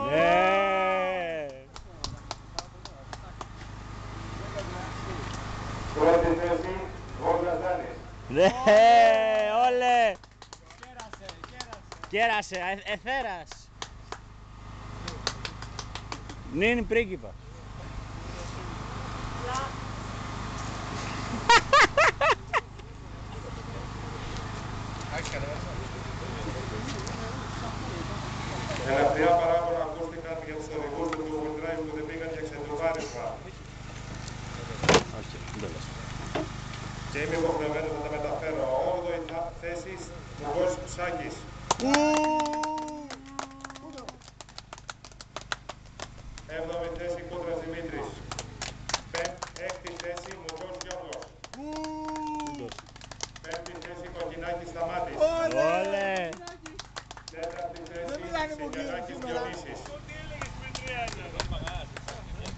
Ναι! Πρώτη θέση, Βόλγας Δάνης. Ναι, όλε! Κέρασε, εθέρας. Νυν πρίγκιπα. Ελαφριά παράπονα ακούστηκαν για τους οδηγούς του Google Drive που δεν πήγαν για ξεντρουβάρισμα. Και είμαι υποχρεωμένος να τα μεταφέρω. 8η θέση, Μουγκός Σάκης. 7η θέση, Κούτρας Δημήτρης. 6η θέση, Μουγκός Γιώργος. 5η θέση, Κοκκινάκης Σταμάτης. Όλε! 4η θέση, Σικιανάκης Διονύσης.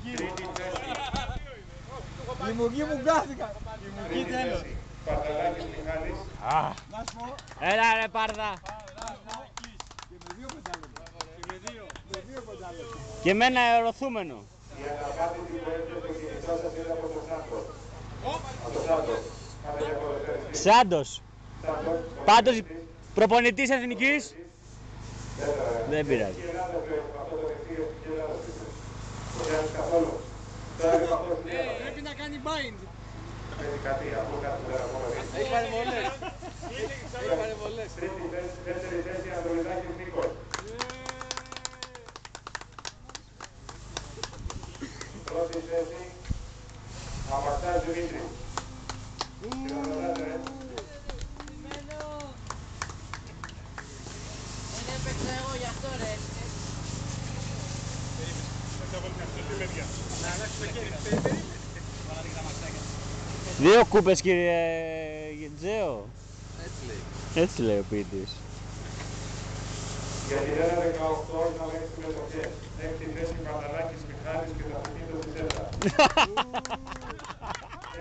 3η θέση, Λιμουργή μου γκάθηκα. Τρίτη θέση, Παρταλάκης Μιχάλης. Έλα ρε Πάρδα! Και με 2 πεντάλεπτα. Με 2 πεντάλεπτα. Και εμένα αεροθούμενο. Η αναπάτητη που έρχεται στο κινητό σας είναι από τον Σάντος. Από τον Σάντος. Πάμε για ποδοσφαιριστή. Σάντος. Σάντος, Πάντως προπονητής εθνικής. Δεν πειράζει. η Ελλάδα πλέον, αυτό το δεχτεί η Εθνική Ελλάδα. Το κάνεις καθόλου. Τώρα είναι αυτό στην Ελλάδα. Πρέπει να κάνει bind. Παίζει κάτι, από κάτι που δεν ακούω. Έχει πάρει βολές. Έχει πάρει βολές. Τρίτη θέση, δεύτερη θέση, Ανδρουλιδάκης Νίκος. Πρώτη θέση, Αμαρτάς Δημήτρης. Δεν έπαιξα εγώ γι' αυτό ρε. Δύο κούπες κύριε Γετζέο. Έτσι λέει ο ποιητής. Για την ΕΡΑ 18 είχαμε 6 συμμετοχές. 6η θέση Παρταλάκης Μιχάλης και τα αυτοκίνητα της ΕΡΑ.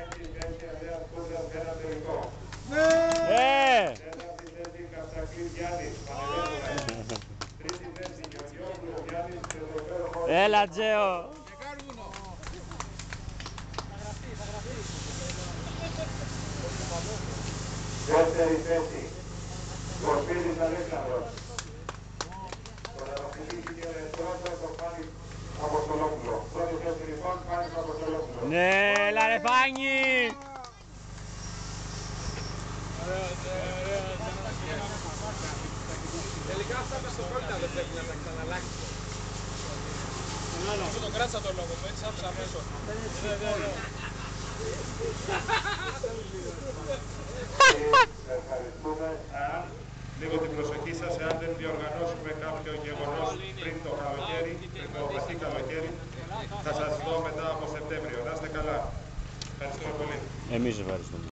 6η θέση Ανδρέας Κούτρας με ένα τελικό. Ναι! 4η θέση Καψακλής Γιάννης, Πανελέγωνα. 3η θέση Γεωργιόπουλος Γιάννης και το υπέροχο. Έλα Τζέο! Δεύτερη θέση Κοσπίδης Αλέξανδρος. Πρωταγωνιστής και πρώτος ο Πάνης Αποστολόπουλο. Πρώτη θέση λοιπόν Πάνης Αποστολόπουλο. Ναι, έλα ρε Φάνη! Τελικά αυτά μες στο κόλλητα δεν πρέπει να τα ξαναλλάξεις. Αυτό το κράτησα το λόγο μου, έτσι άκουσα αμέσως. Ευχαριστούμε. Λίγο την προσοχή σας, εάν δεν διοργανώσουμε κάποιο γεγονός πριν το καλοκαίρι, πριν το βαθύ καλοκαίρι, θα σας δω μετά από Σεπτέμβριο. Να είστε καλά. Ευχαριστούμε πολύ. Εμείς ευχαριστούμε.